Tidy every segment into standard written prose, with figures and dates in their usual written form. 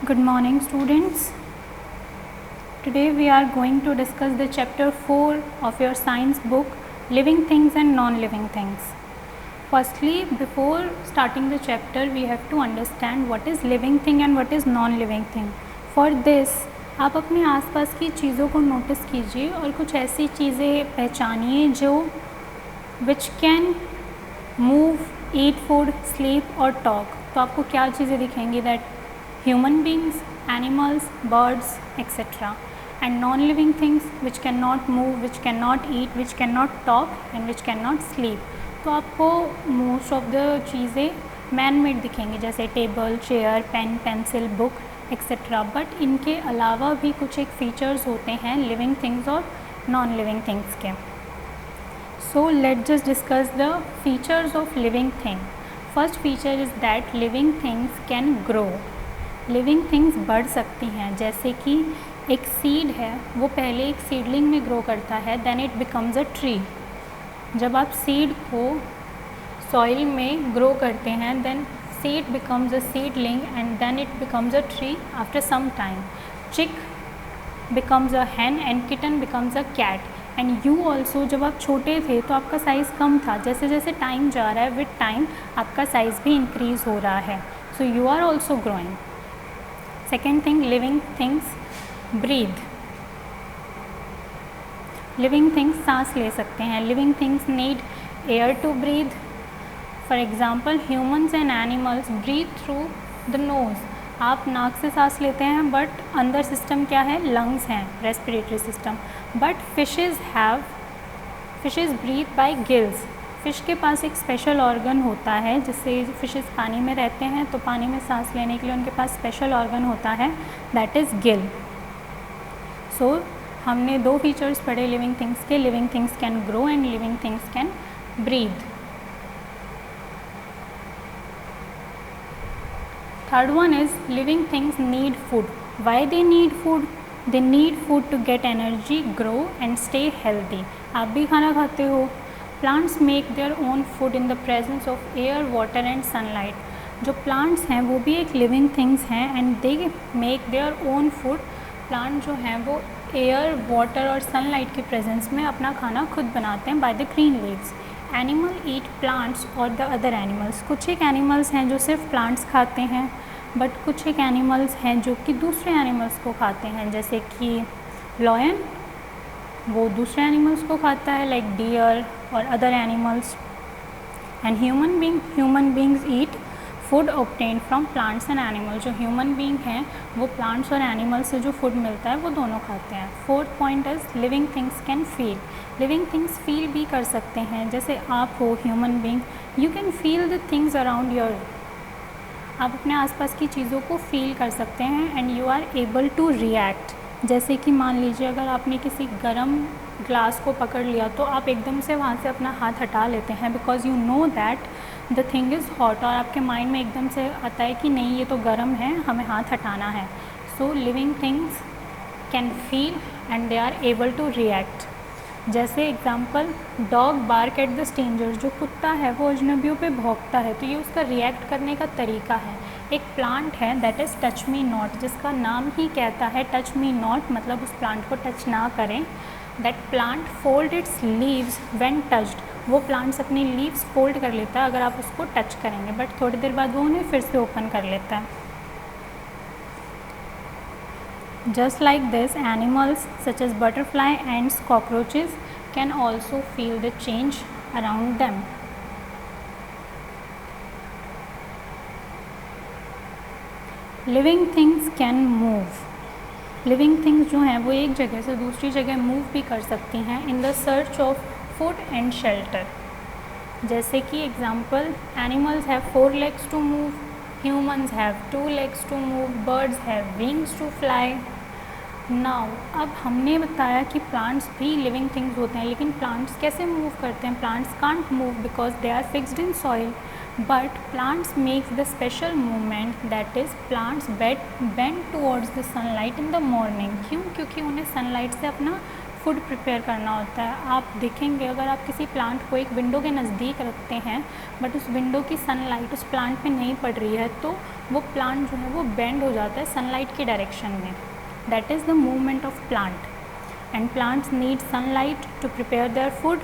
Good morning, students. Today we are going to discuss the chapter 4 of your science book, Living Things and Non-Living Things. Firstly, before starting the chapter, we have to understand what is living thing and what is non-living thing. For this, आप अपने आसपास की चीज़ों को notice कीजिए और कुछ ऐसी चीज़ें पहचानिए जो which can move, eat food, sleep और टॉक. तो आपको क्या चीज़ें दिखेंगी? That human beings, animals, birds, etc. and non-living things which cannot move, which cannot eat, which cannot talk and which cannot sleep. तो आपको मोस्ट ऑफ द चीज़ें man made दिखेंगी, जैसे table, chair, pen, pencil, book etcetera. But इनके अलावा भी कुछ एक फीचर्स होते हैं लिविंग थिंग्स और नॉन लिविंग थिंग्स के. So let just discuss the features of living thing. First feature is that living things can grow. Living things बढ़ सकती हैं. जैसे कि एक सीड है, वो पहले एक सीडलिंग में ग्रो करता है, then it becomes a tree. जब आप सीड को सॉइल में ग्रो करते हैं, then seed becomes a seedling and then it becomes a tree after some time. Chick becomes a hen and kitten becomes a cat. And you also, जब आप छोटे थे तो आपका साइज़ कम था. जैसे जैसे टाइम जा रहा है, विद टाइम आपका साइज़ भी इंक्रीज़ हो रहा है. So you are also growing. Second thing, living things breathe. Living things सांस ले सकते हैं. Living things need air to breathe. For example, humans and animals breathe through the nose. आप नाक से सांस लेते हैं, बट अंदर सिस्टम क्या है? लंग्स हैं, respiratory system. But fishes breathe by gills. Fish के पास एक स्पेशल ऑर्गन होता है, जिससे फिशेस पानी में रहते हैं, तो पानी में सांस लेने के लिए उनके पास स्पेशल ऑर्गन होता है, दैट इज़ गिल. सो हमने दो फीचर्स पढ़े लिविंग थिंग्स के. Living things can grow and living things can breathe. Third one is living things need food. Why they need food? They need food to get energy, grow and stay healthy. आप भी खाना खाते हो. Plants make their own food in the presence of air, water and sunlight. जो plants हैं वो भी एक living things हैं and they make their own food. Plant जो हैं वो air, water और sunlight के presence में अपना खाना खुद बनाते हैं by the green leaves. Animal eat plants or the other animals. कुछ एक animals हैं जो सिर्फ plants खाते हैं, but कुछ एक animals हैं जो कि दूसरे animals को खाते हैं. जैसे कि lion, वो दूसरे एनिमल्स को खाता है, लाइक डियर और other animals. And human beings eat food obtained from plants and animals. जो ह्यूमन बींग हैं वो प्लांट्स और एनिमल्स से जो फूड मिलता है वो दोनों खाते हैं. Fourth point is living things can feel. Living things feel भी कर सकते हैं. जैसे आप हो human being, you can feel the things around your. आप अपने आसपास की चीज़ों को फील कर सकते हैं and you are able to react. जैसे कि मान लीजिए अगर आपने किसी गर्म ग्लास को पकड़ लिया तो आप एकदम से वहाँ से अपना हाथ हटा लेते हैं, because you know that the thing is hot. और आपके माइंड में एकदम से आता है कि नहीं, ये तो गर्म है, हमें हाथ हटाना है. So living things can feel and they are able to react. जैसे example, dog bark at the stranger. जो कुत्ता है वो अजनबियों पे भौंकता है, तो ये उसका रिएक्ट करने का तरीका है. एक प्लांट है that is touch me not, जिसका नाम ही कहता है टच मी नॉट, मतलब उस प्लांट को टच ना करें. That plant fold it's leaves when touched. वो प्लांट्स अपनी लीव्स फोल्ड कर लेता है अगर आप उसको टच करेंगे, बट थोड़ी देर बाद वो उन्हें फिर से ओपन कर लेता है. Just like this, animals such as butterfly, ants, cockroaches can also feel the change around them. Living things can move. Living things जो हैं वो एक जगह से दूसरी जगह मूव भी कर सकती हैं in the search of food and shelter. जैसे कि example, animals have 4 legs to move, humans have 2 legs to move, birds have wings to fly. Now अब हमने बताया कि प्लांट्स भी लिविंग थिंग्स होते हैं, लेकिन प्लांट्स कैसे मूव करते हैं? Plants can't move because they are fixed in soil. But plants makes the special movement, that is plants bend towards the sunlight in the morning. क्यों? क्योंकि उन्हें सनलाइट से अपना फूड प्रिपेयर करना होता है। आप देखेंगे अगर आप किसी प्लांट को एक विंडो के नज़दीक रखते हैं बट उस विंडो की सनलाइट उस प्लांट पे नहीं पड़ रही है तो वो प्लांट जो है वो बेंड हो जाता है सनलाइट के डायरेक्शन में। That is the movement of plant and plants need sunlight to prepare their food.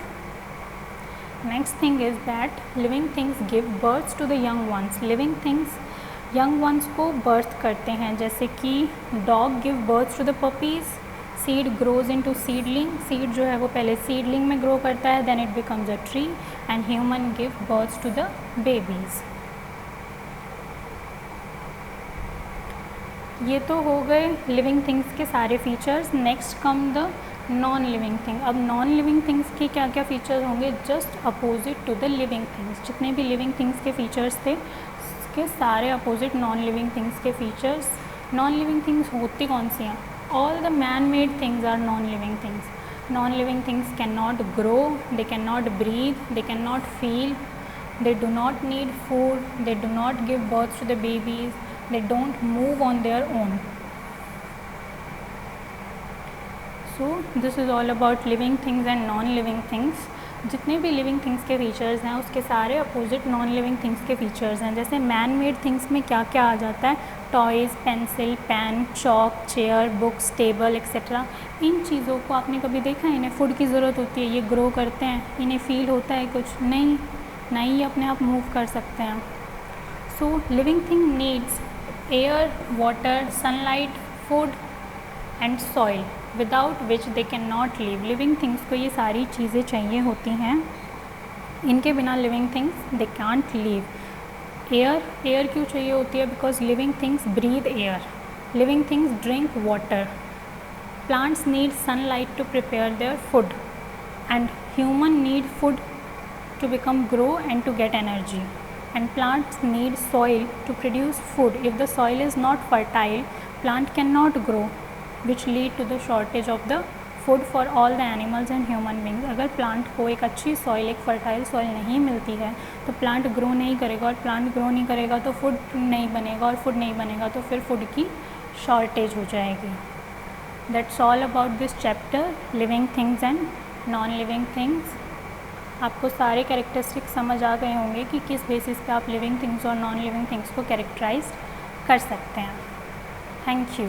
Next thing is that living things give birth to the young ones. Living things young ones को birth करते हैं, जैसे कि dog give birth to the puppies, seed grows into seedling. Seed जो है वो पहले seedling में ग्रो करता है, then it becomes a tree and human give birth to the babies. ये तो हो गए लिविंग थिंग्स के सारे features. Next come the non living thing. अब नॉन लिविंग थिंग्स के क्या क्या फीचर्स होंगे just opposite to the living things. जितने भी लिविंग थिंग्स के फीचर्स थे उसके सारे अपोजिट नॉन लिविंग थिंग्स के फीचर्स। नॉन लिविंग थिंग्स होती कौन सी हैं? All the man made things are non living things. Non living things can not grow, they can not breathe, they can not feel, they do not need food, they do not give birth to the babies, they don't move on their own. So this is all about living things and non-living things. जितने भी living things के features हैं उसके सारे opposite non living things के features हैं। जैसे man made things में क्या क्या आ जाता है? Toys, pencil, pen, chalk, chair, books, table etcetera. इन चीज़ों को आपने कभी देखा है? इन्हें फूड की ज़रूरत होती है, ये ग्रो करते हैं, इन्हें फील होता है कुछ? नहीं, नहीं, ये अपने आप मूव कर सकते हैं। So living thing needs air, water, sunlight, food and soil without which they can not live. Living things को ये सारी चीज़ें चाहिए होती हैं, इनके बिना living things they can't live. Air क्यों चाहिए होती है? Because living things breathe air, living things drink water, plants need sunlight to prepare their food and human need food to become grow and to get energy, and plants need soil to produce food. If the soil is not fertile, plant cannot grow, which lead to the shortage of the food for all the animals and human beings. अगर plant को एक अच्छी soil, एक fertile soil नहीं मिलती है तो plant grow नहीं करेगा, और प्लांट ग्रो नहीं करेगा तो फूड नहीं बनेगा, और फूड नहीं बनेगा तो फिर फूड की शॉर्टेज हो जाएगी। That's all about this chapter, living things and non living things. आपको सारे कैरेक्टरिस्टिक्स समझ आ गए होंगे कि किस बेसिस पे आप लिविंग थिंग्स और नॉन लिविंग थिंग्स को कैरेक्टराइज कर सकते हैं। Thank you.